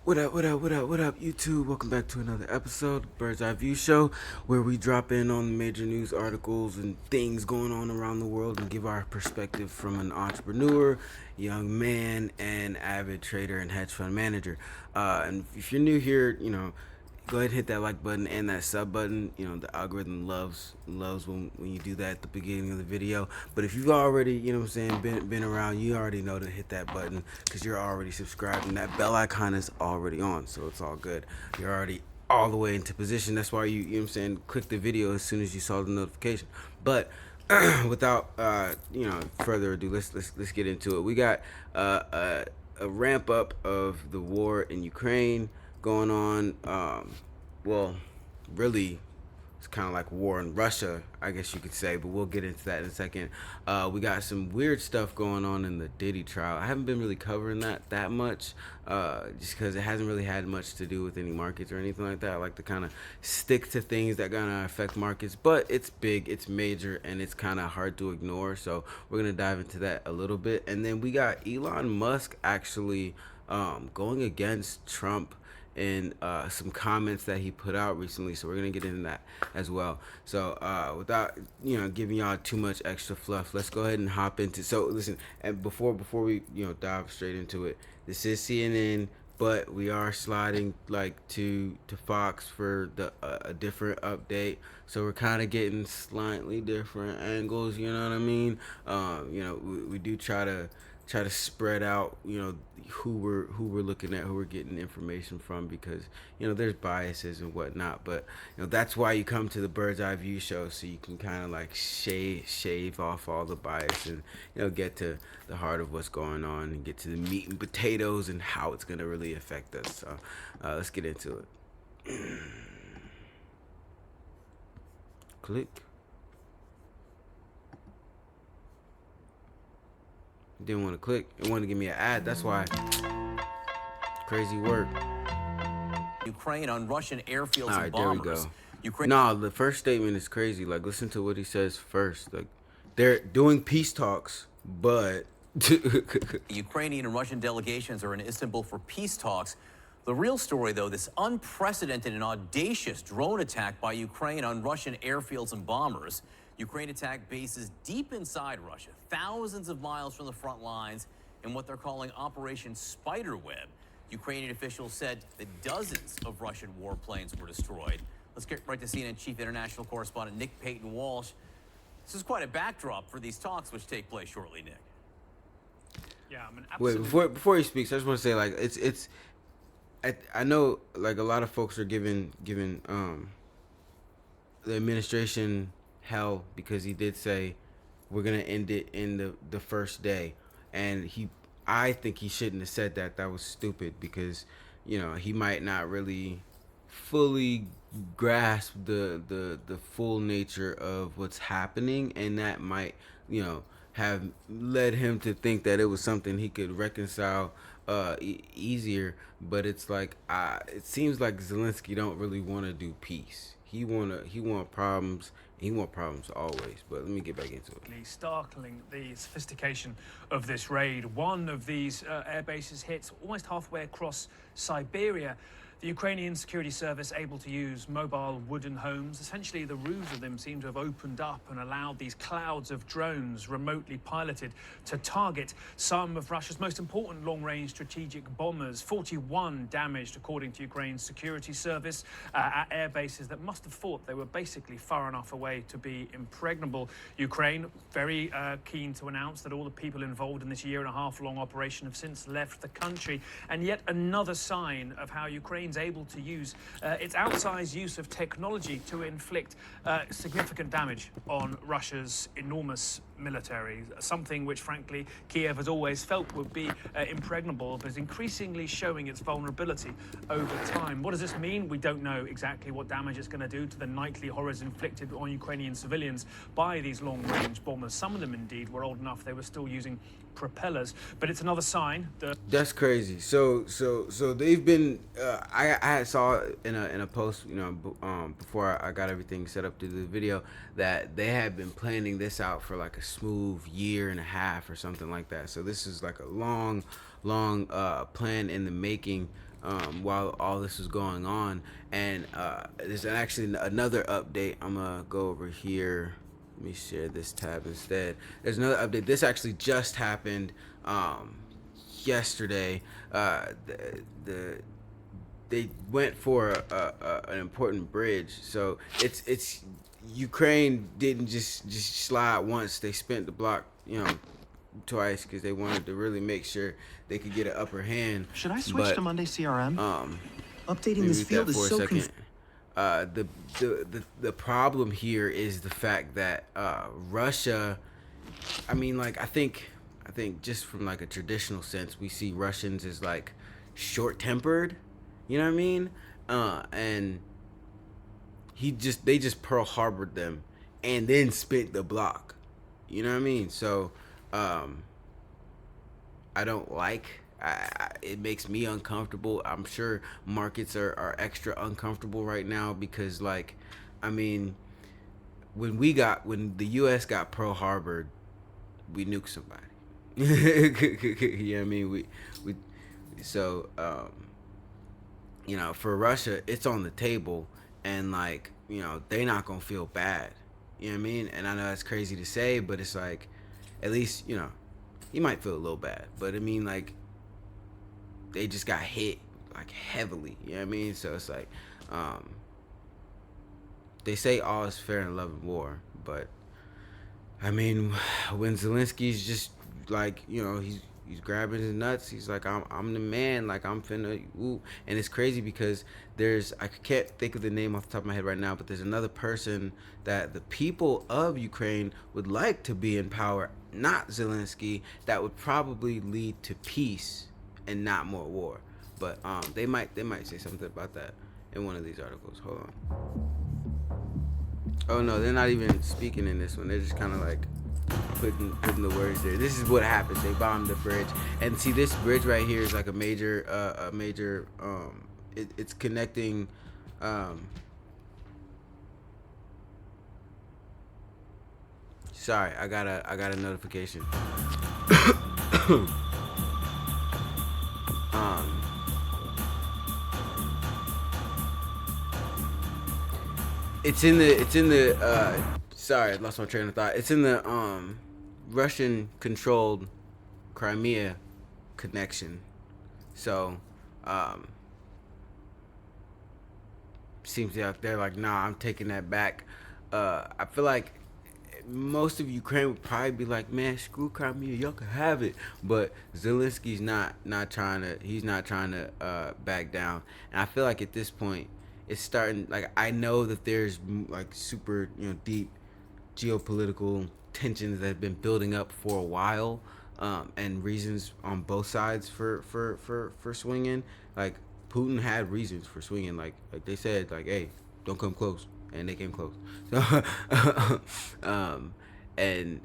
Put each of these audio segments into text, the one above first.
What up, YouTube? Welcome back to another episode of Bird's Eye View Show, where we drop in on major news articles and things going on around the world and give our perspective from an entrepreneur, young man, and avid trader and hedge fund manager. And if you're new here, go ahead and hit that like button and that sub button. The algorithm loves when you do that at the beginning of the video. But if you've already, been around, you already know to hit that button because you're already subscribed and that bell icon is already on, so it's all good. You're already all the way into position. That's why click the video as soon as you saw the notification. But without further ado, let's get into it. We got a ramp up of the war in Ukraine going on. Well, really, it's kind of like war in Russia, I guess you could say, but we'll get into that in a second. We got some weird stuff going on in the Diddy trial. I haven't been really covering that much, just because it hasn't really had much to do with any markets or anything like that. I like to kind of stick to things that gonna affect markets, but it's big, it's major, and it's kind of hard to ignore. So we're gonna dive into that a little bit, and then we got Elon Musk actually going against Trump in some comments that he put out recently, so we're gonna get into that as well. So without giving y'all too much extra fluff, let's go ahead and hop into. So listen, and before we dive straight into it, this is CNN, but we are sliding like to Fox for the a different update. So we're kind of getting slightly different angles. You know what I mean? We do try to spread out, who we're looking at, who we're getting information from, because there's biases and whatnot. But that's why you come to the Bird's Eye View Show, so you can kind of like shave off all the bias and get to the heart of what's going on and get to the meat and potatoes and how it's gonna really affect us. So let's get into it. Click. Didn't want to click. It wanted to give me an ad. That's why. Crazy work. Ukraine on Russian airfields All and right, there we bombers. go. No, the first statement is crazy. Like, listen to what he says first. Like, they're doing peace talks, but Ukrainian and Russian delegations are in Istanbul for peace talks. The real story, though, this unprecedented and audacious drone attack by Ukraine on Russian airfields and bombers. Ukraine attacked bases deep inside Russia, thousands of miles from the front lines, in what they're calling Operation Spiderweb. Ukrainian officials said that dozens of Russian warplanes were destroyed. Let's get right to CNN Chief International Correspondent Nick Payton-Walsh. This is quite a backdrop for these talks, which take place shortly, Nick. Yeah, I mean, absolutely. Wait, before he speaks, I just want to say, like, I know, like, a lot of folks are giving the administration hell because he did say we're gonna end it in the first day, and I think he shouldn't have said that. That was stupid, because he might not really fully grasp the full nature of what's happening, and that might have led him to think that it was something he could reconcile easier. But it's like, it seems like Zelensky don't really want to do peace. He want problems. He want problems always. But let me get back into it. Startling, the sophistication of this raid. One of these air bases hits almost halfway across Siberia. The Ukrainian security service able to use mobile wooden homes. Essentially, the roofs of them seem to have opened up and allowed these clouds of drones, remotely piloted, to target some of Russia's most important long-range strategic bombers. 41 damaged, according to Ukraine's security service, at air bases that must have thought they were basically far enough away to be impregnable. Ukraine, very keen to announce that all the people involved in this year-and-a-half-long operation have since left the country. And yet another sign of how Ukraine able to use its outsized use of technology to inflict significant damage on Russia's enormous military, something which, frankly, Kiev has always felt would be impregnable, but is increasingly showing its vulnerability over time. What does this mean? We don't know exactly what damage it's going to do to the nightly horrors inflicted on Ukrainian civilians by these long-range bombers. Some of them, indeed, were old enough they were still using propellers, but it's another sign that... That's crazy. So they've been I saw in a post, before I got everything set up to do the video, that they had been planning this out for like a smooth year and a half or something like that. So this is like a long plan in the making while all this was going on. And there's actually another update. I'm gonna go over here. Let me share this tab instead. There's another update. This actually just happened yesterday. They went for an important bridge. So it's Ukraine didn't just slide once. They spent the block, twice, because they wanted to really make sure they could get an upper hand. Should I switch to Monday CRM? Updating this field is so the problem here is the fact that Russia, I mean, like, I think just from like a traditional sense, we see Russians as like short-tempered, you know what I mean? And they just Pearl Harbored them and then spent the block, you know what I mean? So I don't like. It makes me uncomfortable. I'm sure markets are extra uncomfortable right now because, like, I mean, when the U.S. got Pearl Harbored, we nuked somebody. You know what I mean? We so for Russia, it's on the table, and like, they're not gonna feel bad. You know what I mean? And I know that's crazy to say, but it's like, at least you might feel a little bad, but I mean, like, they just got hit like heavily, you know what I mean? So it's like, they say all is fair in love and war, but I mean, when Zelensky's just like, he's grabbing his nuts, he's like, I'm the man, like, I'm finna, ooh. And it's crazy because I can't think of the name off the top of my head right now, but there's another person that the people of Ukraine would like to be in power, not Zelensky, that would probably lead to peace and not more war. But they might say something about that in one of these articles. Hold on. Oh no, they're not even speaking in this one. They're just kind of like putting the words there. This is what happened. They bombed the bridge, and see, this bridge right here is like a major it's connecting sorry, I got a notification. It's in the sorry, I lost my train of thought. It's in the Russian controlled Crimea connection. So seems like they're like, nah, I'm taking that back. I feel like most of Ukraine would probably be like, man, screw Crimea, y'all can have it. But Zelensky's not trying to back down. And I feel like at this point, it's starting, like, I know that there's like super deep geopolitical tensions that have been building up for a while, and reasons on both sides for swinging. Like, Putin had reasons for swinging. Like they said, like, hey, don't come close, and they came close. So and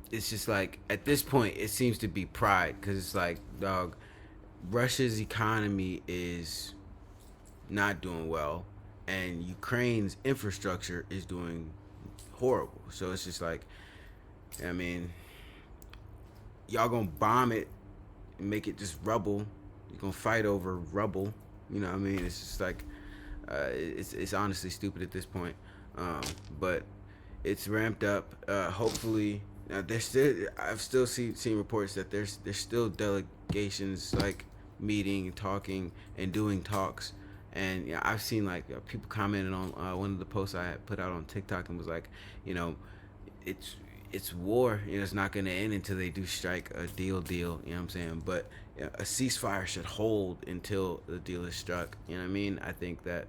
it's just like, at this point, it seems to be pride, because it's like, dog, Russia's economy is not doing well, and Ukraine's infrastructure is doing horrible. So it's just like, I mean, y'all gonna bomb it and make it just rubble. You're gonna fight over rubble. You know what I mean? It's just like, it's honestly stupid at this point. But it's ramped up. Hopefully, I've still seen reports that there's still delegations like meeting, talking, and doing talks. And I've seen like people commented on one of the posts I had put out on TikTok, and was like, it's war. It's not going to end until they do strike a deal. You know what I'm saying? But a ceasefire should hold until the deal is struck. You know what I mean? I think that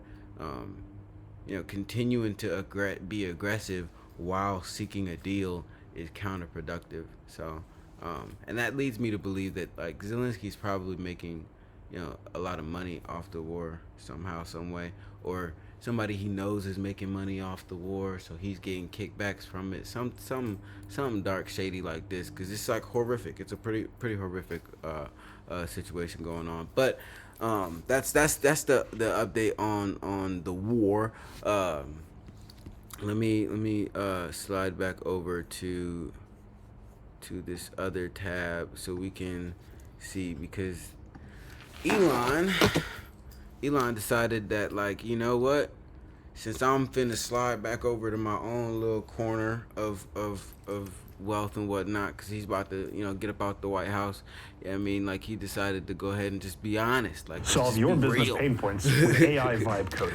continuing to be aggressive while seeking a deal is counterproductive. So, and that leads me to believe that like Zelensky's probably making a lot of money off the war somehow, some way, or somebody he knows is making money off the war, so he's getting kickbacks from it. Something dark, shady like this, because it's like horrific. It's a pretty horrific situation going on. But that's the update on the war. Let me slide back over to this other tab so we can see, because Elon decided that, like, you know what? Since I'm finna slide back over to my own little corner of wealth and whatnot, because he's about to, get up out the White House. Yeah, I mean, like, he decided to go ahead and just be honest. Like, solve just your be business real. pain points with AI vibe coding.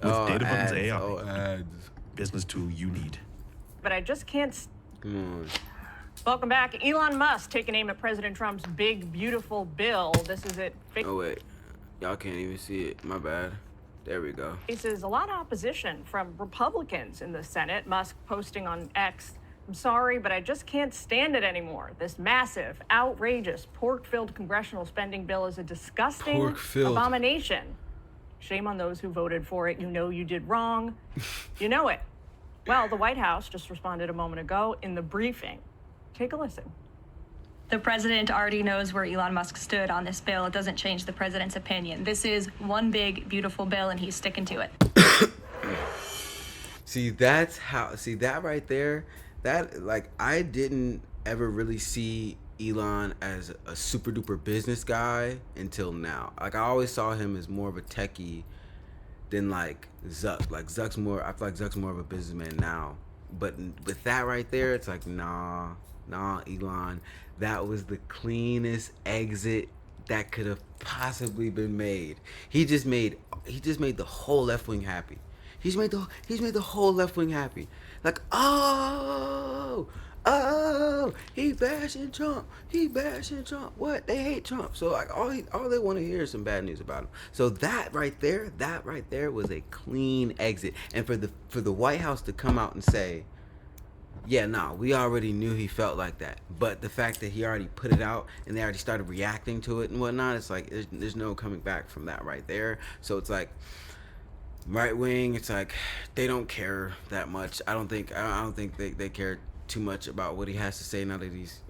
With ads, Databuns AI, ads. business tool you need. But I just can't. Come on. Welcome back. Elon Musk taking aim at President Trump's big, beautiful bill. This is it. Oh, wait. Y'all can't even see it. My bad. There we go. Faces a lot of opposition from Republicans in the Senate. Musk posting on X, "I'm sorry, but I just can't stand it anymore. This massive, outrageous, pork-filled congressional spending bill is a disgusting Pork-filled. abomination. Shame on those who voted for it. You know you did wrong. You know it." Well, the White House just responded a moment ago in the briefing. Take a listen. The president already knows where Elon Musk stood on this bill. It doesn't change the president's opinion. This is one big, beautiful bill, and he's sticking to it. See, that right there, that, like, I didn't ever really see Elon as a super duper business guy until now. Like, I always saw him as more of a techie than, like, Zuck. Like, I feel like Zuck's more of a businessman now. But with that right there, it's like, nah, Elon. That was the cleanest exit that could have possibly been made. He just made the whole left wing happy. He's made the whole left wing happy. Like, oh, he bashing Trump. What? They hate Trump. So, like, all they want to hear is some bad news about him. So that right there was a clean exit. And for the White House to come out and say, yeah, no, we already knew he felt like that. But the fact that he already put it out and they already started reacting to it and whatnot, it's like there's no coming back from that right there. So it's like, right wing, it's like they don't care that much. I don't think they care too much about what he has to say now that he's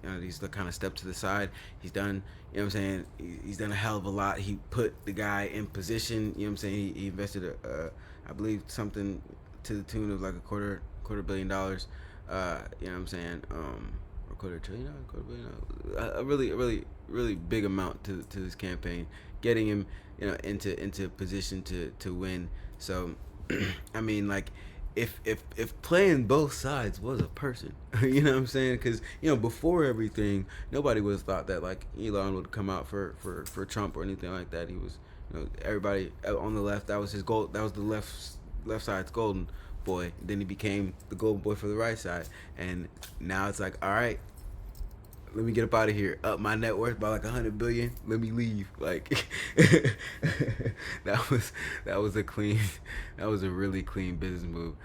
kind of stepped to the side. He's done, you know what I'm saying? He's done a hell of a lot. He put the guy in position, you know what I'm saying? He invested I believe something to the tune of like a quarter billion dollars. You know what I'm saying? Or quarter billion dollars. A really big amount to this campaign, getting him, into position to win. So, I mean, like, if playing both sides was a person, you know what I'm saying? Because, before everything, nobody would have thought that, like, Elon would come out for Trump or anything like that. He was, everybody on the left, that was his goal. That was the left side's golden boy. Then he became the golden boy for the right side. And now it's like, all right, let me get up out of here. Up my net worth by like 100 billion. Let me leave. Like, that was a really clean business move.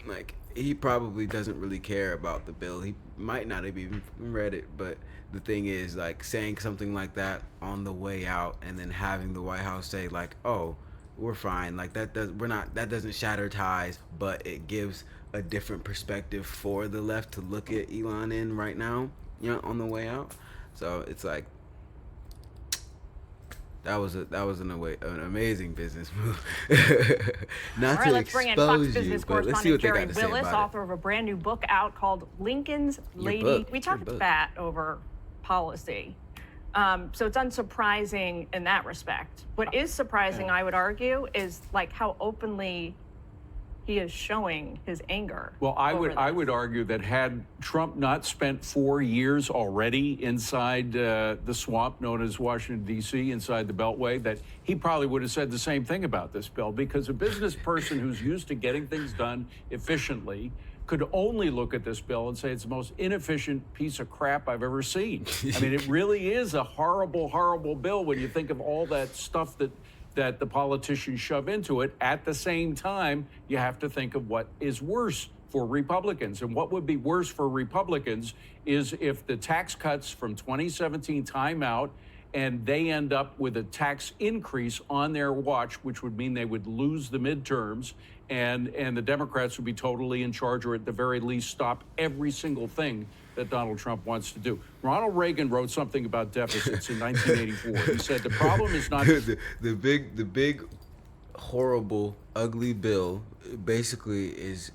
Like, he probably doesn't really care about the bill. He might not have even read it, but the thing is, like, saying something like that on the way out and then having the White House say, like, oh, we're fine. Like, that doesn't shatter ties, but it gives a different perspective for the left to look at Elon in right now, on the way out. So it's like, that was an amazing business move. Not All right, to let's bring in Fox expose Business you, but let's see correspondent what they Jerry got to say Willis, about author of a brand new book out called Lincoln's Lady. book. We It's your talked book. that over policy. So it's unsurprising in that respect. What is surprising, I would argue, is like how openly he is showing his anger. Well, I would argue that had Trump not spent 4 years already inside the swamp known as Washington, D.C., inside the Beltway, that he probably would have said the same thing about this bill, because a business person who's used to getting things done efficiently could only look at this bill and say it's the most inefficient piece of crap I've ever seen. I mean, it really is a horrible, horrible bill when you think of all that stuff that the politicians shove into it. At the same time, you have to think of what is worse for Republicans. And what would be worse for Republicans is if the tax cuts from 2017 time out and they end up with a tax increase on their watch, which would mean they would lose the midterms, and the Democrats would be totally in charge, or at the very least stop every single thing that Donald Trump wants to do. Ronald Reagan wrote something about deficits in 1984. He said the problem is not the big horrible ugly bill basically is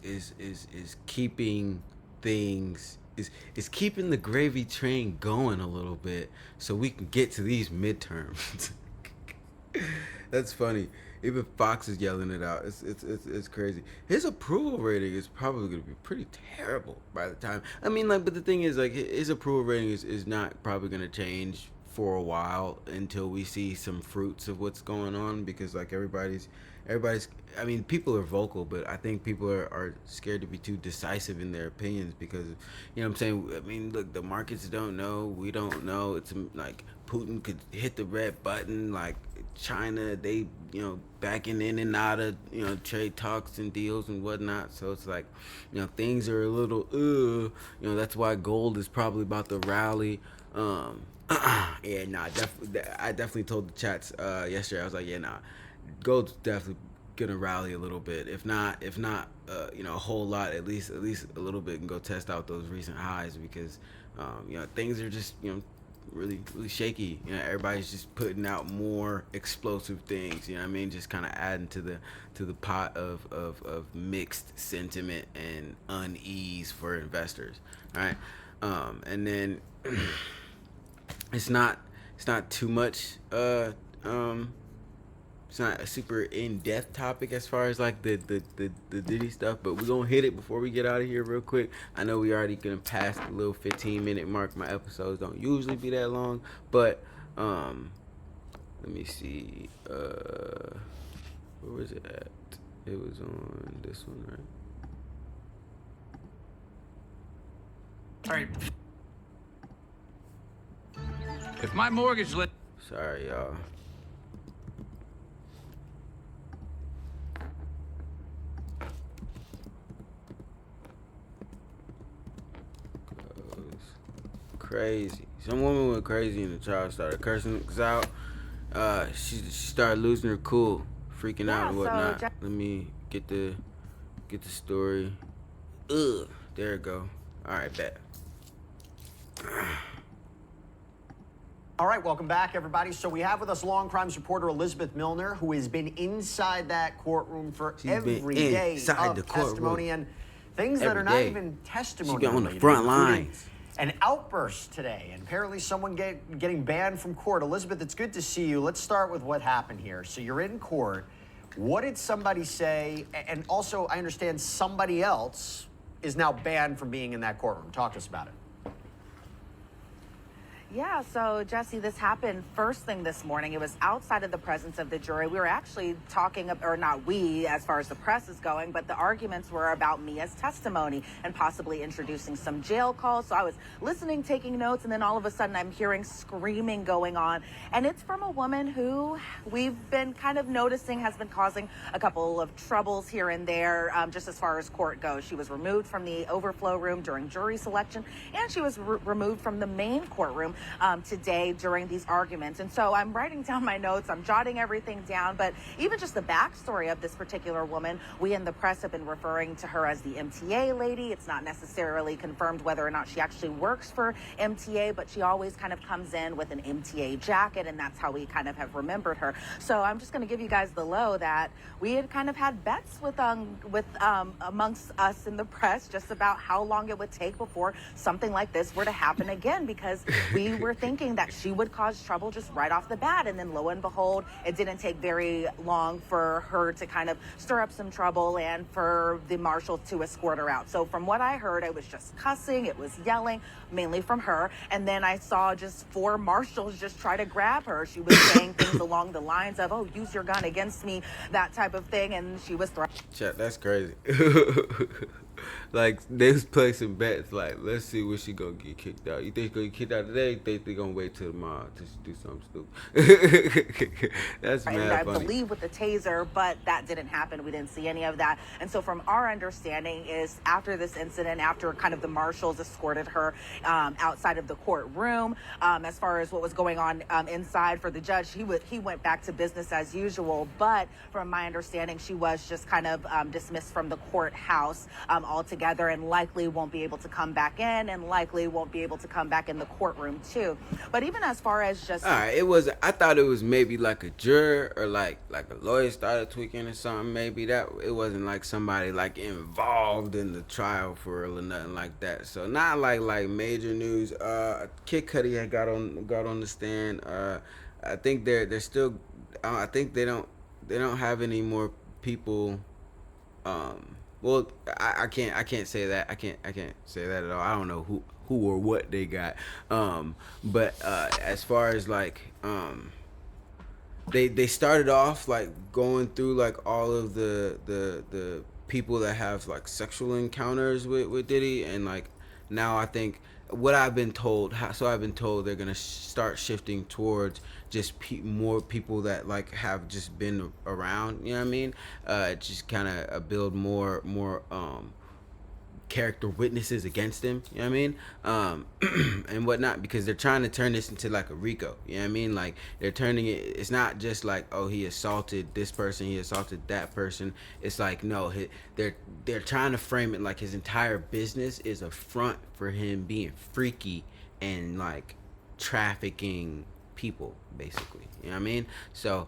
keeping things is keeping the gravy train going a little bit so we can get to these midterms. That's funny. Even Fox is yelling it out. It's crazy. His approval rating is probably going to be pretty terrible by the time. I mean, like, but the thing is, like, his approval rating is not probably going to change for a while until we see some fruits of what's going on, because like everybody's I mean, people are vocal, but I think people are scared to be too decisive in their opinions because, you know what I'm saying? I mean, look, the markets don't know, we don't know. It's like Putin could hit the red button, like China, they, you know, backing in and out of, you know, trade talks and deals and whatnot. So it's like, you know, things are a little, you know, that's why gold is probably about to rally. Yeah, nah, I definitely told the chats yesterday. I was like, yeah, nah, gold's definitely gonna rally a little bit. If not, you know, a whole lot, at least a little bit, and go test out those recent highs because, you know, things are just, you know, really shaky. You know, everybody's just putting out more explosive things. You know what I mean? Just kind of adding to the pot of mixed sentiment and unease for investors. All right, and then. It's not too much. It's not a super in-depth topic as far as like the Diddy stuff, but we're gonna hit it before we get out of here real quick. I know we already gonna pass the little 15-minute mark. My episodes don't usually be that long, but let me see. Where was it at? It was on this one, right? All right. If my mortgage Sorry, y'all. Crazy. Some woman went crazy and the child started cursing us out. She started losing her cool, freaking out and whatnot. Let me get the story. Ugh. There it go. All right, bet. All right, welcome back, everybody. So we have with us law and crimes reporter Elizabeth Milner, who has been inside that courtroom for every day of testimony and things that are not even testimony. She's been on the front lines. An outburst today, and apparently someone getting banned from court. Elizabeth, it's good to see you. Let's start with what happened here. So you're in court. What did somebody say? And also, I understand somebody else is now banned from being in that courtroom. Talk to us about it. Yeah, so Jesse, this happened first thing this morning. It was outside of the presence of the jury. We were actually talking, or not we, as far as the press is going, but the arguments were about Mia's testimony and possibly introducing some jail calls. So I was listening, taking notes, and then all of a sudden I'm hearing screaming going on. And it's from a woman who we've been kind of noticing has been causing a couple of troubles here and there, just as far as court goes. She was removed from the overflow room during jury selection, and she was removed from the main courtroom today during these arguments. And so I'm writing down my notes, I'm jotting everything down, but even just the backstory of this particular woman, we in the press have been referring to her as the MTA lady. It's not necessarily confirmed whether or not she actually works for MTA, but she always kind of comes in with an MTA jacket, and that's how we kind of have remembered her. So I'm just going to give you guys the low that we had kind of had bets with amongst us in the press just about how long it would take before something like this were to happen again, because we were thinking that she would cause trouble just right off the bat, and then lo and behold, it didn't take very long for her to kind of stir up some trouble and for the marshal to escort her out. So from what I heard, it was just cussing, it was yelling, mainly from her, and then I saw just 4 marshals just try to grab her. She was saying things along the lines of, oh, use your gun against me, that type of thing, and she was Chat, that's crazy. Like, they was placing bets, like, let's see when she gonna get kicked out. You think she's gonna get kicked out today? You think they gonna wait till tomorrow to do something stupid? That's mad and I funny. believe with the taser, but that didn't happen. We didn't see any of that. And so from our understanding is after this incident, after kind of the marshals escorted her outside of the courtroom, as far as what was going on inside for the judge, he went back to business as usual. But from my understanding, she was just kind of dismissed from the courthouse altogether and likely won't be able to come back in and likely won't be able to come back in the courtroom too. But even as far as just... All right, I thought it was maybe like a juror or like a lawyer started tweaking or something. Maybe that it wasn't like somebody like involved in the trial for real or nothing like that. So not like major news. Kid Cudi had got on the stand. I think they're still. I think they don't have any more people. Well, I can't say that. I can't say that at all. I don't know who or what they got. But as far as like they started off like going through like all of the people that have like sexual encounters with Diddy, and like now I think what I've been told, they're gonna start shifting towards just more people that like have just been around. You know what I mean? Just kind of build more character witnesses against him. You know what I mean? And whatnot, because they're trying to turn this into like a RICO. You know what I mean? Like they're turning it. It's not just like, oh, he assaulted this person, he assaulted that person. It's like, no, they're trying to frame it like his entire business is a front for him being freaky and like trafficking people, basically. You know what I mean? So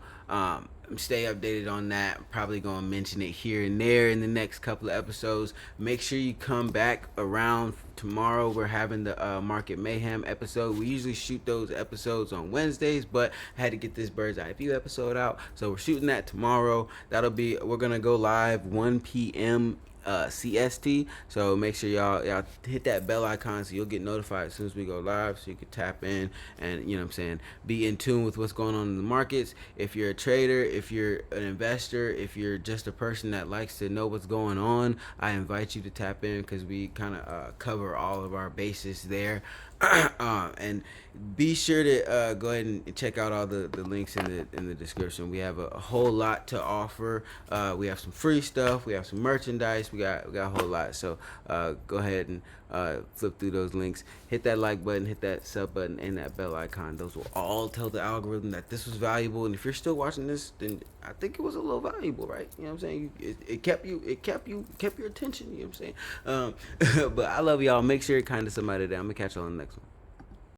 stay updated on that. I'm probably gonna mention it here and there in the next couple of episodes. Make sure you come back around tomorrow. We're having the Market Mayhem episode. We usually shoot those episodes on Wednesdays, but I had to get this Bird's Eye View episode out, so we're shooting that tomorrow. We're gonna go live 1 p.m. CST, so make sure y'all hit that bell icon so you'll get notified as soon as we go live, so you can tap in and, you know what I'm saying, be in tune with what's going on in the markets. If you're a trader, if you're an investor, if you're just a person that likes to know what's going on, I invite you to tap in, because we kind of cover all of our bases there. And be sure to go ahead and check out all the links in the description. We have a whole lot to offer. We have some free stuff. We have some merchandise. We got a whole lot. So go ahead and flip through those links. Hit that like button, hit that sub button, and that bell icon. Those will all tell the algorithm that this was valuable. And if you're still watching this, then I think it was a little valuable, right? You know what I'm saying? It kept your attention. You know what I'm saying? But I love y'all. Make sure you're kind to somebody there. I'm gonna catch y'all on the next one.